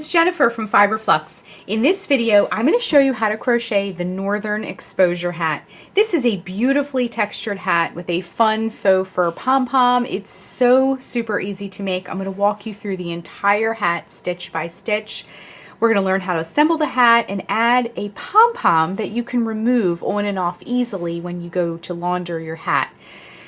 it's Jennifer from Flux. In this video, I'm going to show you how to crochet the Northern Exposure hat. This is a beautifully textured hat with a fun faux fur pom-pom. It's so super easy to make. I'm going to walk you through the entire hat stitch by stitch. We're going to learn how to assemble the hat and add a pom-pom that you can remove on and off easily when you go to launder your hat.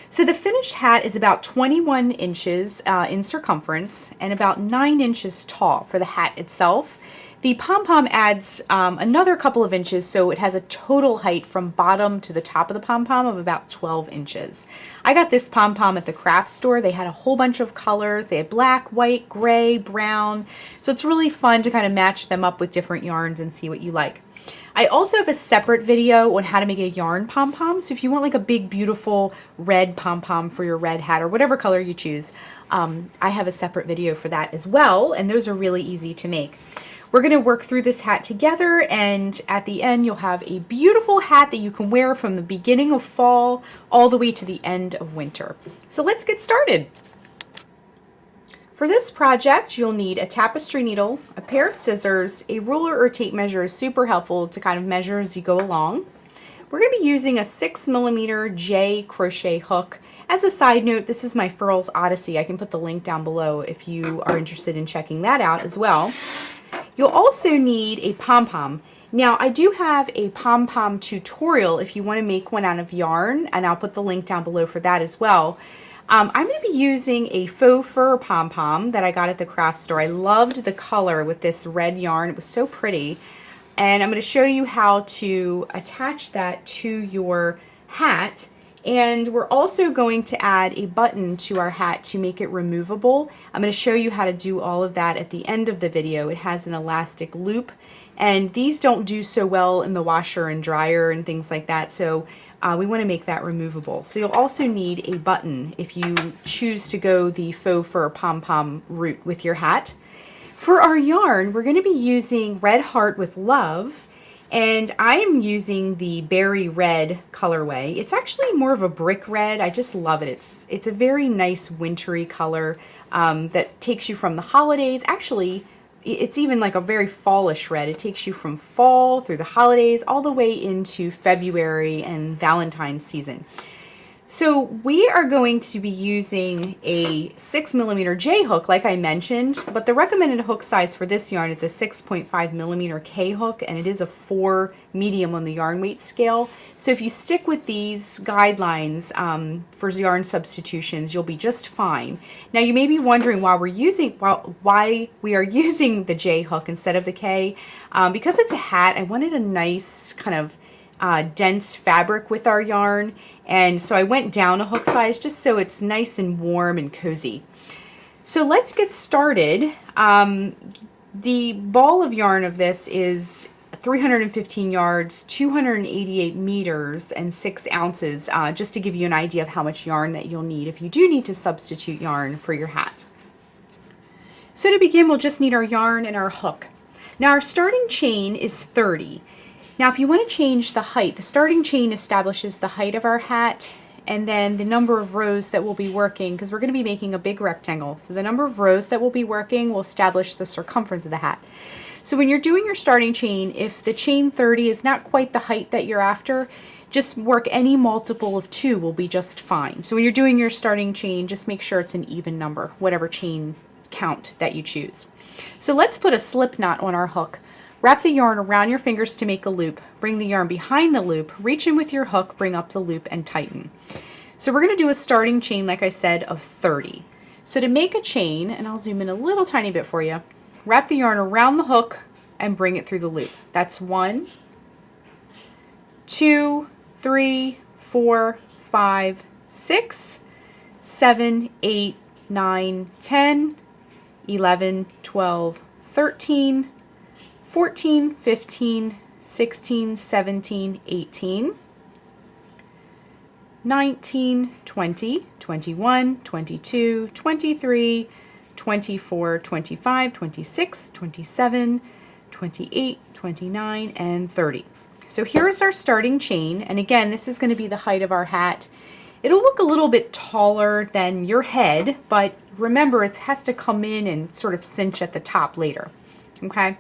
So the finished hat is about 21 inches in circumference and about 9 inches tall for the hat itself. The pom-pom adds another couple of inches, so it has a total height from bottom to the top of the pom-pom of about 12 inches. I got this pom-pom at the craft store. They had a whole bunch of colors. They had black, white, gray, brown. So it's really fun to kind of match them up with different yarns and see what you like. I also have a separate video on how to make a yarn pom-pom. So if you want like a big, beautiful red pom-pom for your red hat or whatever color you choose, I have a separate video for that as well. And those are really easy to make. We're going to work through this hat together, and at the end you'll have a beautiful hat that you can wear from the beginning of fall all the way to the end of winter. So let's get started. For this project, you'll need a tapestry needle, a pair of scissors, a ruler or tape measure is super helpful to kind of measure as you go along. We're going to be using a 6mm J crochet hook. As a side note, this is my Furls Odyssey. I can put the link down below if you are interested in checking that out as well. You'll also need a pom-pom. Now, I do have a pom-pom tutorial if you want to make one out of yarn, and I'll put the link down below for that as well. I'm going to be using a faux fur pom-pom that I got at the craft store. I loved the color with this red yarn. It was so pretty. And I'm going to show you how to attach that to your hat. And we're also going to add a button to our hat to make it removable. I'm going to show you how to do all of that at the end of the video. It has an elastic loop, and these don't do so well in the washer and dryer and things like that, so we want to make that removable. So you'll also need a button if you choose to go the faux fur pom-pom route with your hat. For our yarn, we're going to be using Red Heart with Love. And I am using the berry red colorway. It's actually more of a brick red. I just love it. It's a very nice wintry color that takes you from the holidays. Actually, it's even like a very fallish red. It takes you from fall through the holidays all the way into February and Valentine's season. So we are going to be using a 6mm J hook, like I mentioned, but the recommended hook size for this yarn is a 6.5mm K hook, and it is a 4 medium on the yarn weight scale. So if you stick with these guidelines for yarn substitutions, you'll be just fine. Now you may be wondering why we are using the J hook instead of the K. Because it's a hat, I wanted a nice kind of dense fabric with our yarn, and so I went down a hook size just so it's nice and warm and cozy. So let's get started. The ball of yarn of this is 315 yards, 288 meters, and 6 ounces, just to give you an idea of how much yarn that you'll need if you do need to substitute yarn for your hat. So to begin, we'll just need our yarn and our hook. Now our starting chain is 30. Now if you want to change the height, the starting chain establishes the height of our hat and then the number of rows that we'll be working, because we're going to be making a big rectangle. So the number of rows that we'll be working will establish the circumference of the hat. So when you're doing your starting chain, if the chain 30 is not quite the height that you're after, just work any multiple of 2 will be just fine. So when you're doing your starting chain, just make sure it's an even number, whatever chain count that you choose. So let's put a slip knot on our hook. Wrap the yarn around your fingers to make a loop. Bring the yarn behind the loop, reach in with your hook, bring up the loop, and tighten. So we're going to do a starting chain, like I said, of 30. So to make a chain, and I'll zoom in a little tiny bit for you, wrap the yarn around the hook and bring it through the loop. That's 1, 2, 3, 4, 5, 6, 7, 8, 9, 10, 11, 12, 13, 14, 15, 16, 17, 18, 19, 20, 21, 22, 23, 24, 25, 26, 27, 28, 29, and 30. So here is our starting chain, and again, this is going to be the height of our hat. It'll look a little bit taller than your head, but remember it has to come in and sort of cinch at the top later. Okay.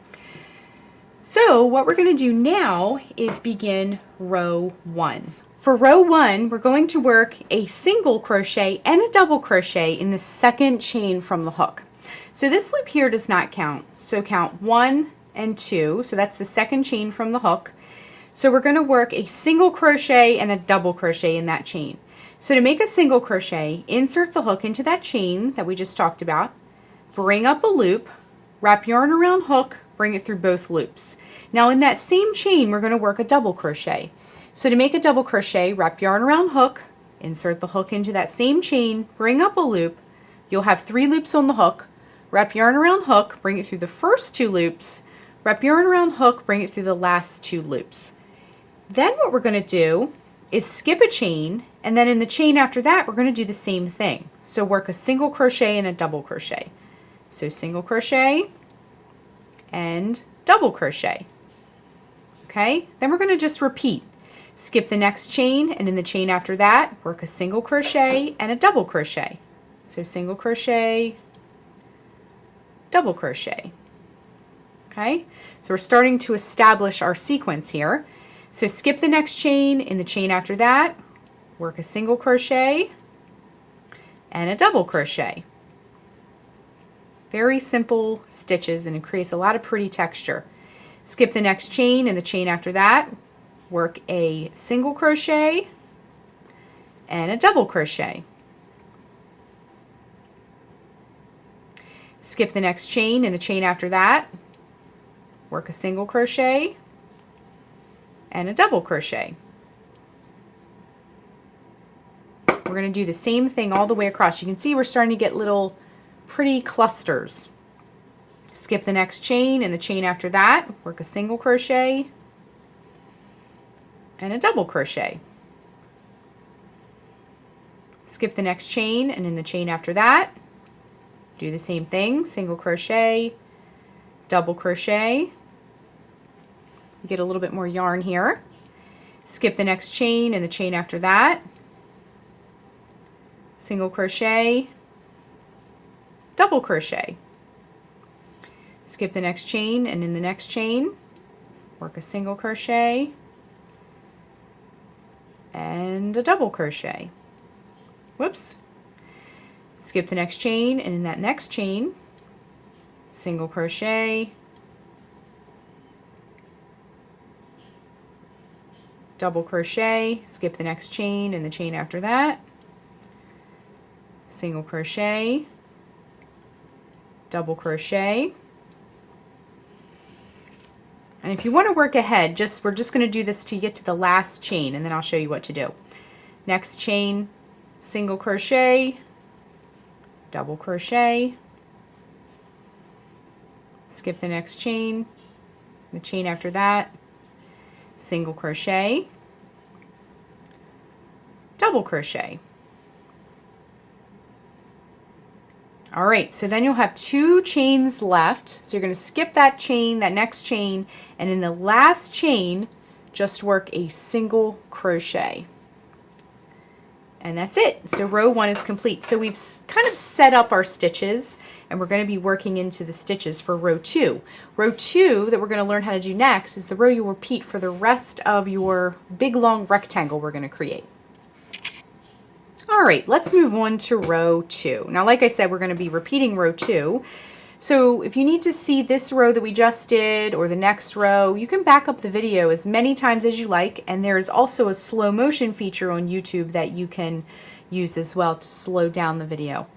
So what we're going to do now is begin row 1. For row 1, we're going to work a single crochet and a double crochet in the second chain from the hook. So this loop here does not count. So count 1 and 2. So that's the second chain from the hook. So we're going to work a single crochet and a double crochet in that chain. So to make a single crochet, insert the hook into that chain that we just talked about, bring up a loop, wrap yarn around hook, bring it through both loops. Now in that same chain, we're going to work a double crochet. So to make a double crochet, wrap yarn around hook, insert the hook into that same chain, bring up a loop. You'll have 3 loops on the hook. Wrap yarn around hook, bring it through the first 2 loops. Wrap yarn around hook, bring it through the last 2 loops. Then what we're going to do is skip a chain, and then in the chain after that, we're going to do the same thing. So work a single crochet and a double crochet. So single crochet and double crochet. Okay, then we're going to just repeat. Skip the next chain, and in the chain after that, work a single crochet and a double crochet. So single crochet, double crochet. Okay, so we're starting to establish our sequence here. So skip the next chain, in the chain after that, work a single crochet and a double crochet. Very simple stitches, and it creates a lot of pretty texture. Skip the next chain, in the chain after that, work a single crochet and a double crochet. Skip the next chain, in the chain after that, work a single crochet and a double crochet. We're going to do the same thing all the way across. You can see we're starting to get little pretty clusters. Skip the next chain, and the chain after that, work a single crochet and a double crochet. Skip the next chain, and in the chain after that, do the same thing, single crochet, double crochet. Get a little bit more yarn here. Skip the next chain, and the chain after that, single crochet, double crochet. Skip the next chain, and in the next chain, work a single crochet and a double crochet. Whoops. Skip the next chain, and in that next chain, single crochet, double crochet. Skip the next chain, and the chain after that, single crochet, double crochet. And if you want to work ahead, we're just going to do this till you get to the last chain, and then I'll show you what to do. Next chain, single crochet, double crochet, skip the next chain, the chain after that, single crochet, double crochet. All right, so then you'll have 2 chains left. So you're going to skip that chain, that next chain, and in the last chain, just work a single crochet. And that's it. So row 1 is complete. So we've kind of set up our stitches, and we're going to be working into the stitches for row 2. Row 2 that we're going to learn how to do next is the row you repeat for the rest of your big long rectangle we're going to create. All right, let's move on to row 2. Now, like I said, we're going to be repeating row 2. So if you need to see this row that we just did or the next row, you can back up the video as many times as you like, and there is also a slow motion feature on YouTube that you can use as well to slow down the video.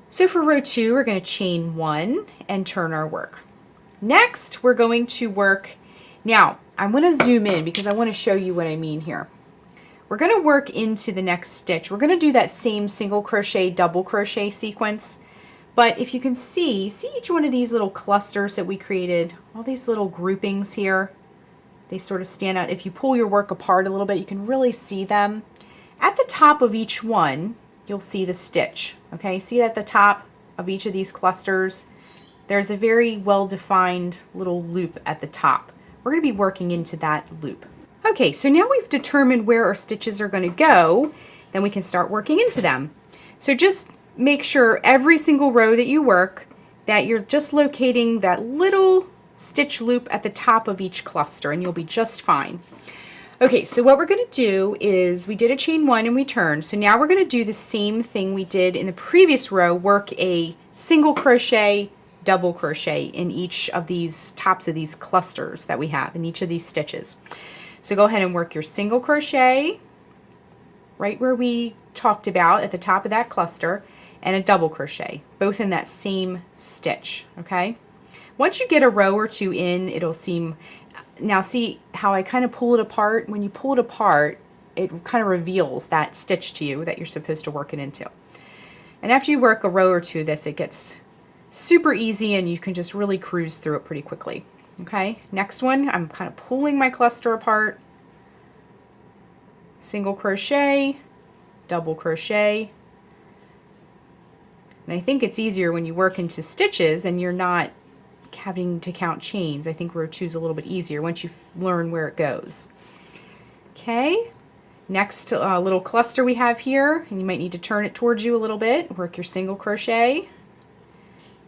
So for row 2, we're going to chain 1 and turn our work. Next, we're going to work, now I'm going to zoom in because I want to show you what I mean here. We're going to work into the next stitch. We're going to do that same single crochet, double crochet sequence. But if you can see each one of these little clusters that we created, all these little groupings here, they sort of stand out. If you pull your work apart a little bit, you can really see them. At the top of each one, you'll see the stitch. Okay, see at the top of each of these clusters, there's a very well-defined little loop at the top. We're going to be working into that loop. Okay, so now we've determined where our stitches are going to go, then we can start working into them. So just make sure every single row that you work that you're just locating that little stitch loop at the top of each cluster, and you'll be just fine. Okay, so what we're going to do is we did a chain 1 and we turned. So now we're going to do the same thing we did in the previous row, work a single crochet, double crochet in each of these tops of these clusters that we have in each of these stitches. So go ahead and work your single crochet right where we talked about at the top of that cluster, and a double crochet, both in that same stitch, okay? Once you get a row or two in, it'll seem, now see how I kind of pull it apart? When you pull it apart, it kind of reveals that stitch to you that you're supposed to work it into. And after you work a row or two of this, it gets super easy and you can just really cruise through it pretty quickly. Okay, next one, I'm kind of pulling my cluster apart. Single crochet, double crochet. And I think it's easier when you work into stitches and you're not having to count chains. I think row 2 is a little bit easier once you learn where it goes. Okay, next little cluster we have here, and you might need to turn it towards you a little bit. Work your single crochet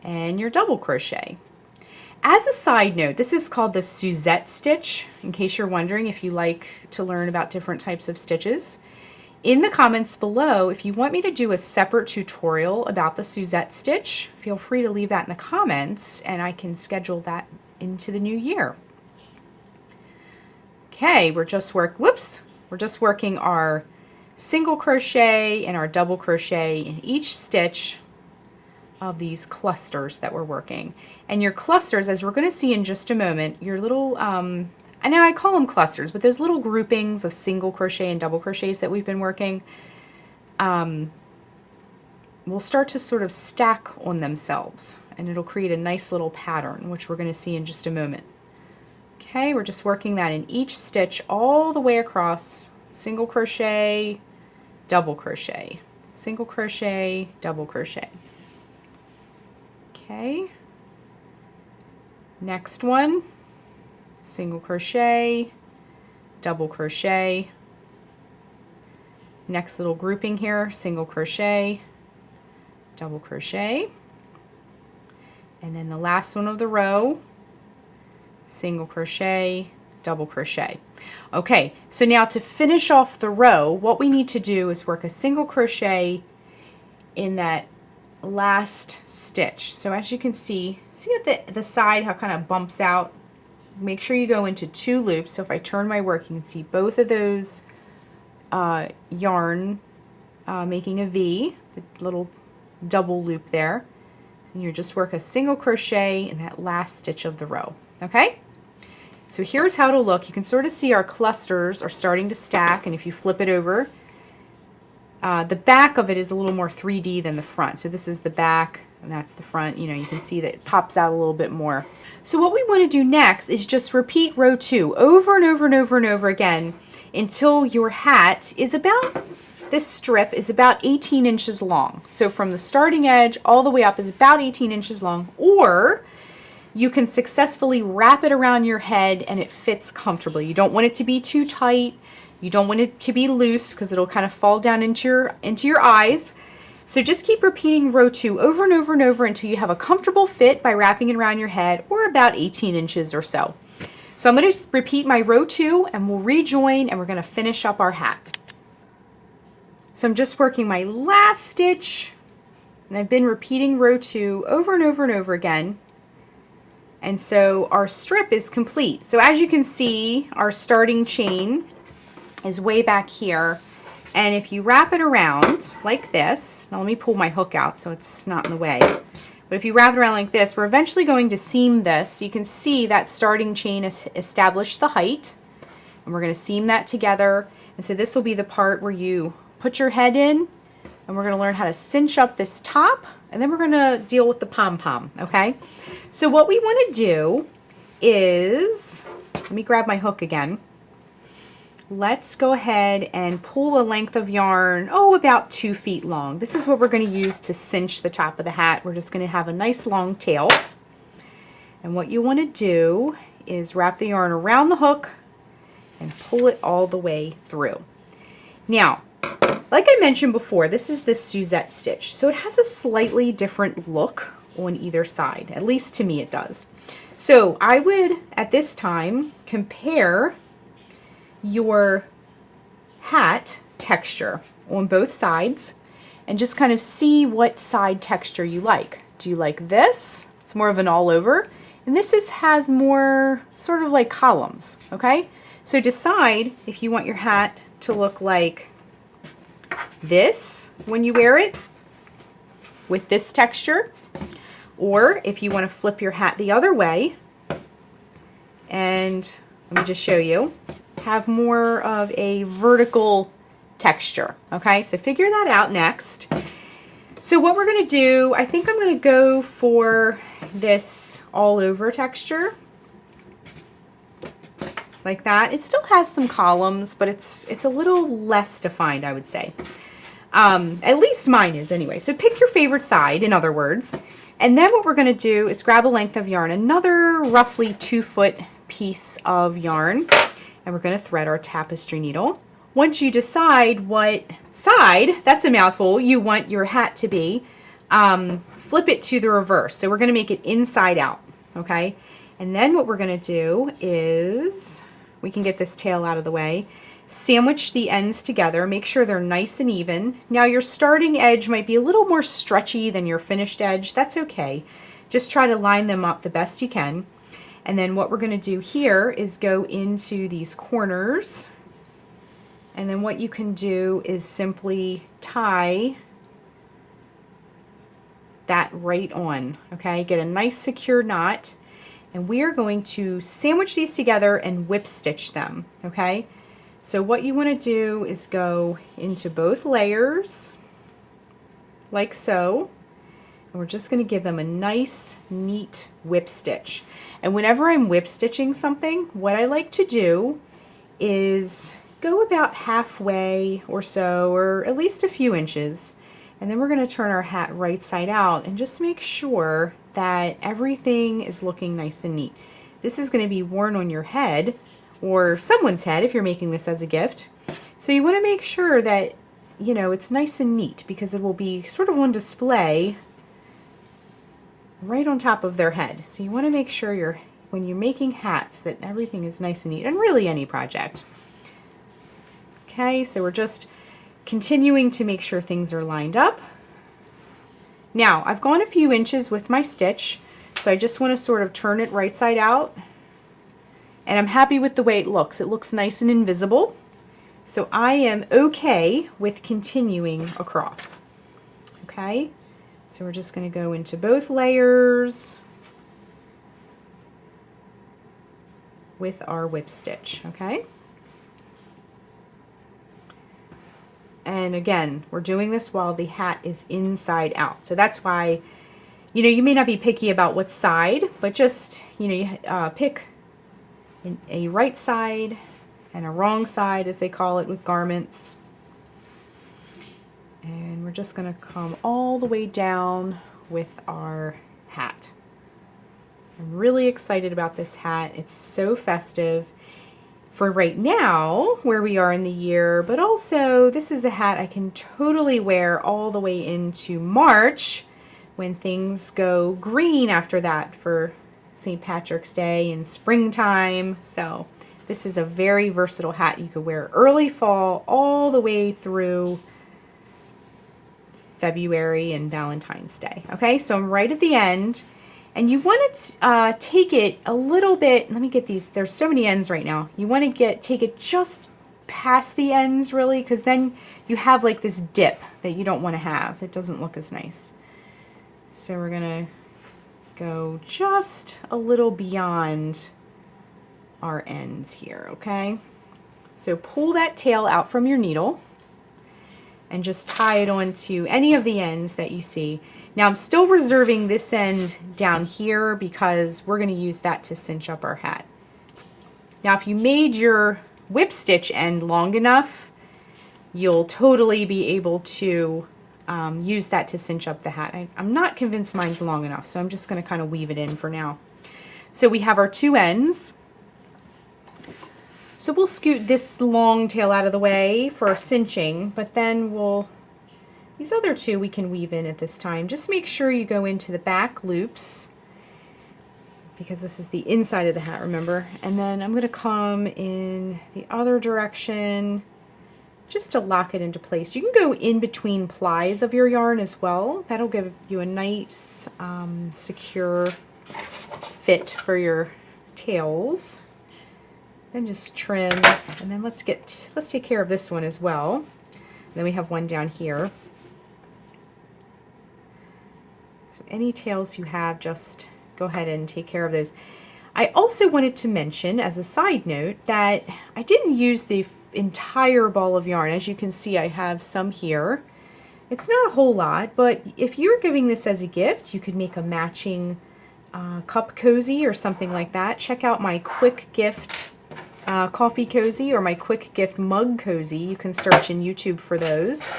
and your double crochet. As a side note, this is called the Suzette stitch, in case you're wondering if you like to learn about different types of stitches. In the comments below, if you want me to do a separate tutorial about the Suzette stitch, feel free to leave that in the comments and I can schedule that into the new year. Okay, we're just working our single crochet and our double crochet in each stitch of these clusters that we're working. And your clusters, as we're going to see in just a moment, your little I know I call them clusters, but those little groupings of single crochet and double crochets that we've been working will start to sort of stack on themselves, and it'll create a nice little pattern, which we're going to see in just a moment. Okay, we're just working that in each stitch all the way across. Single crochet, double crochet, single crochet, double crochet. Okay, next one. Single crochet, double crochet, next little grouping here, single crochet, double crochet, and then the last one of the row, single crochet, double crochet. Okay, so now to finish off the row, what we need to do is work a single crochet in that last stitch. So as you can see at the side how it kind of bumps out. Make sure you go into 2 loops. So if I turn my work, you can see both of those yarn making a V, the little double loop there. And you just work a single crochet in that last stitch of the row. Okay? So here's how it'll look. You can sort of see our clusters are starting to stack, and if you flip it over, the back of it is a little more 3D than the front. So this is the back, and that's the front. You know, you can see that it pops out a little bit more. So what we want to do next is just repeat row 2 over and over and over and over again until your hat is about, this strip is about 18 inches long. So from the starting edge all the way up is about 18 inches long, or you can successfully wrap it around your head and it fits comfortably. You don't want it to be too tight. You don't want it to be loose because it'll kind of fall down into your eyes. So just keep repeating row 2 over and over and over until you have a comfortable fit by wrapping it around your head, or about 18 inches or so. So I'm going to repeat my row 2 and we'll rejoin and we're going to finish up our hat. So I'm just working my last stitch, and I've been repeating row 2 over and over and over again. And so our strip is complete. So as you can see, our starting chain is way back here. And if you wrap it around like this, now let me pull my hook out so it's not in the way. But if you wrap it around like this, we're eventually going to seam this. You can see that starting chain has established the height, and we're going to seam that together. And so this will be the part where you put your head in, and we're going to learn how to cinch up this top, and then we're going to deal with the pom-pom, okay? So what we want to do is, let me grab my hook again. Let's go ahead and pull a length of yarn, about 2 feet long. This is what we're going to use to cinch the top of the hat. We're just going to have a nice long tail. And what you want to do is wrap the yarn around the hook and pull it all the way through. Now, like I mentioned before, this is the Suzette stitch. So it has a slightly different look on either side. At least to me it does. So I would, at this time, compare your hat texture on both sides and just kind of see what side texture you like. Do you like this? It's more of an all over. And this has more sort of like columns, okay? So decide if you want your hat to look like this when you wear it with this texture, or if you want to flip your hat the other way and, let me just show you, have more of a vertical texture, okay? So figure that out next. So what we're going to do, I think I'm going to go for this all over texture, like that. It still has some columns, but it's a little less defined, I would say. At least mine is anyway. So pick your favorite side, in other words. And then what we're going to do is grab a length of yarn, another roughly 2-foot piece of yarn, and we're going to thread our tapestry needle. Once you decide what side, that's a mouthful, you want your hat to be, flip it to the reverse. So we're going to make it inside out, okay? And then what we're going to do is, we can get this tail out of the way, sandwich the ends together, make sure they're nice and even. Now your starting edge might be a little more stretchy than your finished edge. That's okay. Just try to line them up the best you can. And then what we're going to do here is go into these corners. And then what you can do is simply tie that right on, okay? Get a nice secure knot. And we are going to sandwich these together and whip stitch them, okay? So what you want to do is go into both layers, like so. And we're just going to give them a nice, neat whip stitch. And whenever I'm whip stitching something, what I like to do is go about halfway or so, or at least a few inches. And then we're going to turn our hat right side out and just make sure that everything is looking nice and neat. This is going to be worn on your head or someone's head if you're making this as a gift. So you want to make sure that, you know, it's nice and neat because it will be sort of on display right on top of their head. So you want to make sure when you're making hats that everything is nice and neat, and really any project. Okay, so we're just continuing to make sure things are lined up. Now, I've gone a few inches with my stitch, so I just want to sort of turn it right side out. And I'm happy with the way it looks. It looks nice and invisible. So I am okay with continuing across. Okay, so we're just going to go into both layers with our whip stitch, okay? And again, we're doing this while the hat is inside out. So that's why, you know, you may not be picky about what side, but just, you know, you pick a right side and a wrong side, as they call it with garments. And we're just going to come all the way down with our hat. I'm really excited about this hat. It's so festive for right now, where we are in the year, but also this is a hat I can totally wear all the way into March when things go green after that for St. Patrick's Day and springtime. So this is a very versatile hat. You could wear early fall all the way through February and Valentine's Day. Okay, so I'm right at the end. And you want to take it a little bit, let me get these, there's so many ends right now. You want to take it just past the ends really, because then you have like this dip that you don't want to have. It doesn't look as nice. So we're going to go just a little beyond our ends here, okay? So pull that tail out from your needle and just tie it onto any of the ends that you see. Now I'm still reserving this end down here because we're going to use that to cinch up our hat. Now if you made your whip stitch end long enough, you'll totally be able to use that to cinch up the hat. I'm not convinced mine's long enough, so I'm just going to kind of weave it in for now. So we have our two ends. So we'll scoot this long tail out of the way for our cinching, but then we'll These other two we can weave in at this time. Just make sure you go into the back loops, because this is the inside of the hat, remember? And then I'm going to come in the other direction just to lock it into place. You can go in between plies of your yarn as well. That'll give you a nice secure fit for your tails. Then just trim, and then let's take care of this one as well. And then we have one down here. So any tails you have, just go ahead and take care of those. I also wanted to mention as a side note that I didn't use the entire ball of yarn. As you can see, I have some here. It's not a whole lot, but if you're giving this as a gift, you could make a matching cup cozy or something like that. Check out my quick gift coffee cozy or my quick gift mug cozy. You can search in YouTube for those.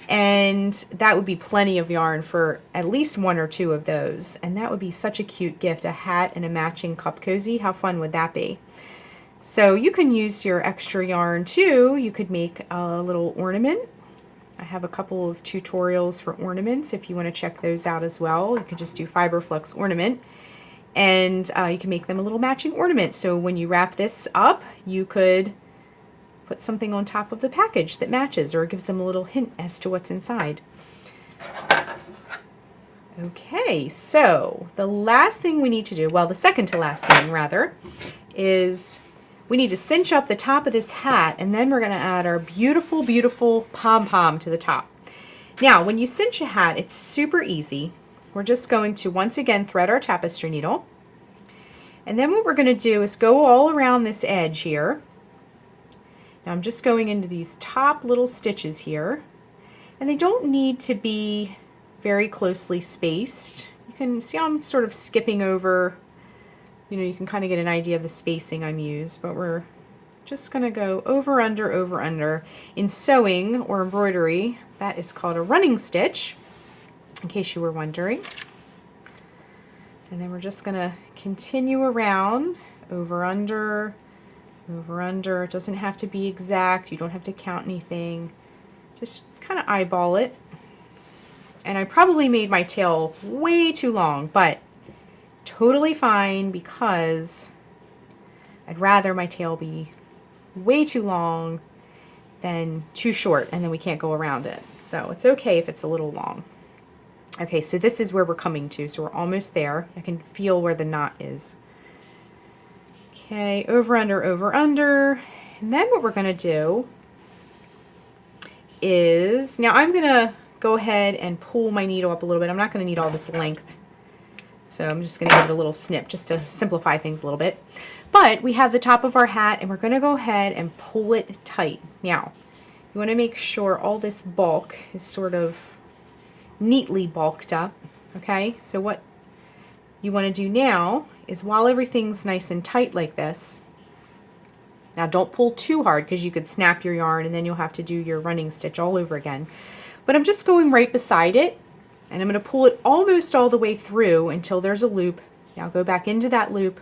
And that would be plenty of yarn for at least one or two of those. And that would be such a cute gift, a hat and a matching cup cozy. How fun would that be? So you can use your extra yarn too. You could make a little ornament. I have a couple of tutorials for ornaments if you want to check those out as well. You could just do fiber flux ornament. And you can make them a little matching ornament. So when you wrap this up, you could put something on top of the package that matches or gives them a little hint as to what's inside. Okay, so the last thing we need to do, well, the second to last thing rather, is we need to cinch up the top of this hat, and then we're going to add our beautiful, beautiful pom-pom to the top. Now, when you cinch a hat, it's super easy. We're just going to once again thread our tapestry needle, and then what we're going to do is go all around this edge here. Now I'm just going into these top little stitches here, and they don't need to be very closely spaced. You can see I'm sort of skipping over, you know, you can kind of get an idea of the spacing I'm used, but we're just going to go over, under, over, under. In sewing or embroidery, that is called a running stitch, in case you were wondering. And then we're just going to continue around, over, under, over, under. It doesn't have to be exact. You don't have to count anything. Just kind of eyeball it. And I probably made my tail way too long, but totally fine, because I'd rather my tail be way too long than too short, and then we can't go around it. So it's okay if it's a little long. Okay, so this is where we're coming to. So we're almost there. I can feel where the knot is. Okay, over, under, over, under. And then what we're going to do is, now I'm going to go ahead and pull my needle up a little bit. I'm not going to need all this length. So I'm just going to give it a little snip just to simplify things a little bit. But we have the top of our hat, and we're going to go ahead and pull it tight. Now, you want to make sure all this bulk is sort of neatly bulked up. Okay, so what you want to do now is, while everything's nice and tight like this, now don't pull too hard because you could snap your yarn and then you'll have to do your running stitch all over again. But I'm just going right beside it, and I'm going to pull it almost all the way through until there's a loop. Now go back into that loop,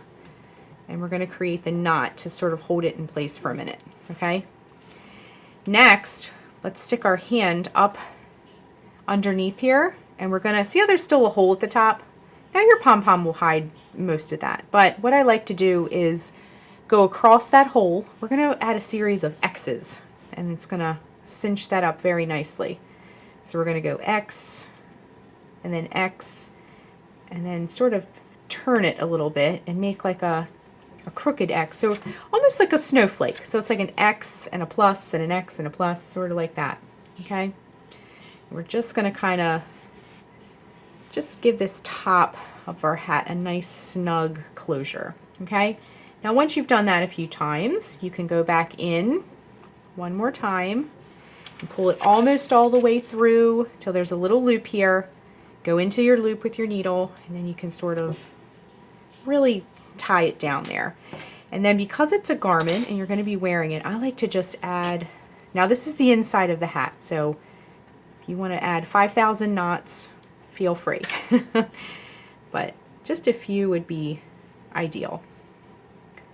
and we're going to create the knot to sort of hold it in place for a minute. Okay? Next, let's stick our hand up underneath here, and we're going to see how there's still a hole at the top. Now your pom-pom will hide most of that, but what I like to do is go across that hole. We're going to add a series of X's, and it's going to cinch that up very nicely. So we're going to go X, and then X, and then sort of turn it a little bit and make like a crooked X, so almost like a snowflake. So it's like an X and a plus and an X and a plus, sort of like that. Okay, we're just going to kind of just give this top of our hat a nice snug closure. Okay, now once you've done that a few times, you can go back in one more time and pull it almost all the way through till there's a little loop here. Go into your loop with your needle, and then you can sort of really tie it down there. And then because it's a garment and you're going to be wearing it, I like to just add, now this is the inside of the hat, so if you want to add 5,000 knots, feel free. But just a few would be ideal.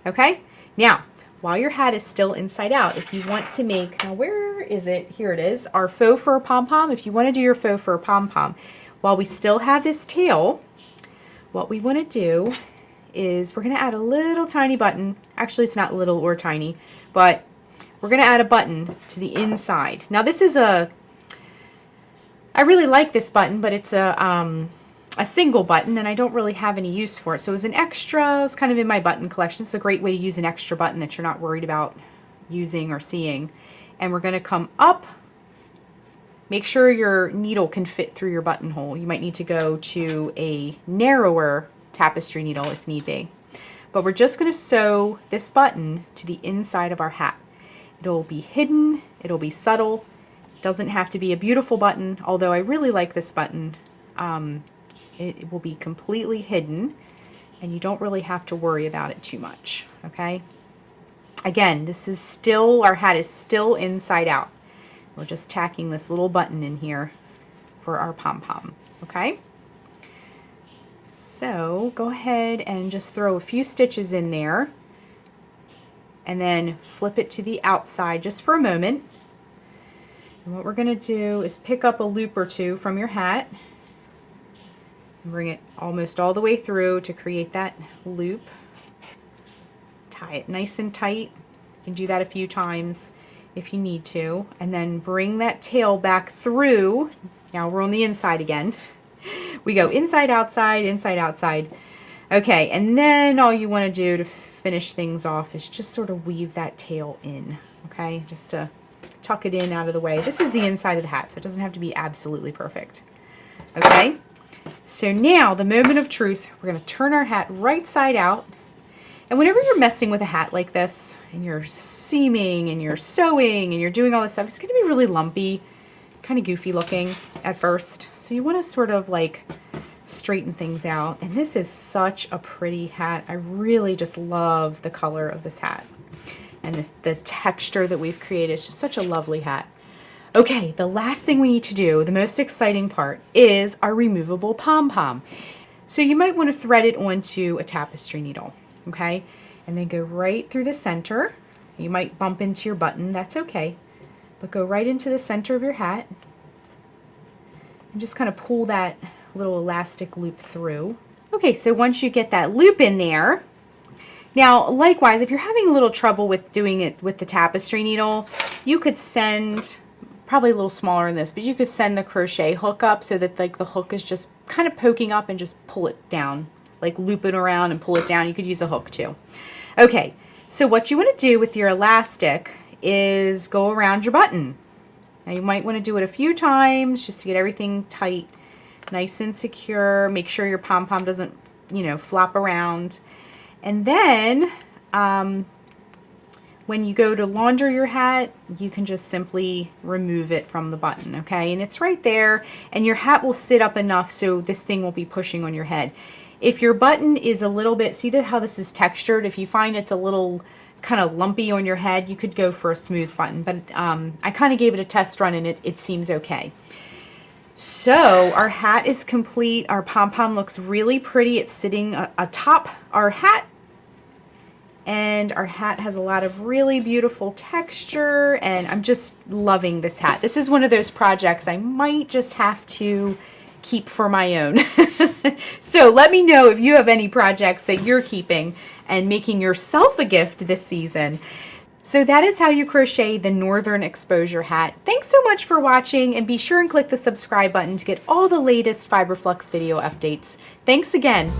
Okay, now while your hat is still inside out, if you want to make, now where is it? Here it is, our faux fur pom-pom. If you want to do your faux fur pom-pom, while we still have this tail, what we want to do is we're going to add a little tiny button. Actually, it's not little or tiny, but we're going to add a button to the inside. Now this is I really like this button, but it's a single button and I don't really have any use for it. So as an extra, it's kind of in my button collection. It's a great way to use an extra button that you're not worried about using or seeing. And we're going to come up. Make sure your needle can fit through your buttonhole. You might need to go to a narrower tapestry needle if need be. But we're just going to sew this button to the inside of our hat. It'll be hidden, it'll be subtle. It doesn't have to be a beautiful button, although I really like this button. It will be completely hidden and you don't really have to worry about it too much, okay? Again, this is still, our hat is still inside out. We're just tacking this little button in here for our pom-pom, okay? So go ahead and just throw a few stitches in there and then flip it to the outside just for a moment. And what we're going to do is pick up a loop or two from your hat and bring it almost all the way through to create that loop. Tie it nice and tight. You can do that a few times if you need to, and then bring that tail back through. Now we're on the inside again. We go inside, outside, inside, outside. Okay, and then all you want to do to finish things off is just sort of weave that tail in, okay? Just to tuck it in out of the way. This is the inside of the hat, so it doesn't have to be absolutely perfect, okay? So now, the moment of truth, we're going to turn our hat right side out. And whenever you're messing with a hat like this, and you're seaming, and you're sewing, and you're doing all this stuff, it's going to be really lumpy, kind of goofy looking at first. So you want to sort of like straighten things out. And this is such a pretty hat. I really just love the color of this hat. And the texture that we've created is just such a lovely hat. Okay, the last thing we need to do, the most exciting part, is our removable pom-pom. So you might want to thread it onto a tapestry needle, okay? And then go right through the center. You might bump into your button, that's okay. But go right into the center of your hat and just kind of pull that little elastic loop through. Okay, so once you get that loop in there, now likewise, if you're having a little trouble with doing it with the tapestry needle, you could send, probably a little smaller than this, but you could send the crochet hook up so that like the hook is just kind of poking up and just pull it down, like loop it around and pull it down. You could use a hook too. Okay, so what you want to do with your elastic is go around your button. Now you might want to do it a few times just to get everything tight, nice and secure. Make sure your pom-pom doesn't, you know, flop around. And then when you go to launder your hat, you can just simply remove it from the button, okay? And it's right there, and your hat will sit up enough so this thing will be pushing on your head. If your button is a little bit, see how this is textured? If you find it's a little kind of lumpy on your head, you could go for a smooth button, but I kind of gave it a test run and it seems okay. So our hat is complete. Our pom-pom looks really pretty. It's sitting atop our hat, and our hat has a lot of really beautiful texture, and I'm just loving this hat. This is one of those projects I might just have to keep for my own. So let me know if you have any projects that you're keeping and making yourself a gift this season. So that is how you crochet the Northern Exposure hat. Thanks so much for watching, and be sure and click the subscribe button to get all the latest Fiber Flux video updates. Thanks again.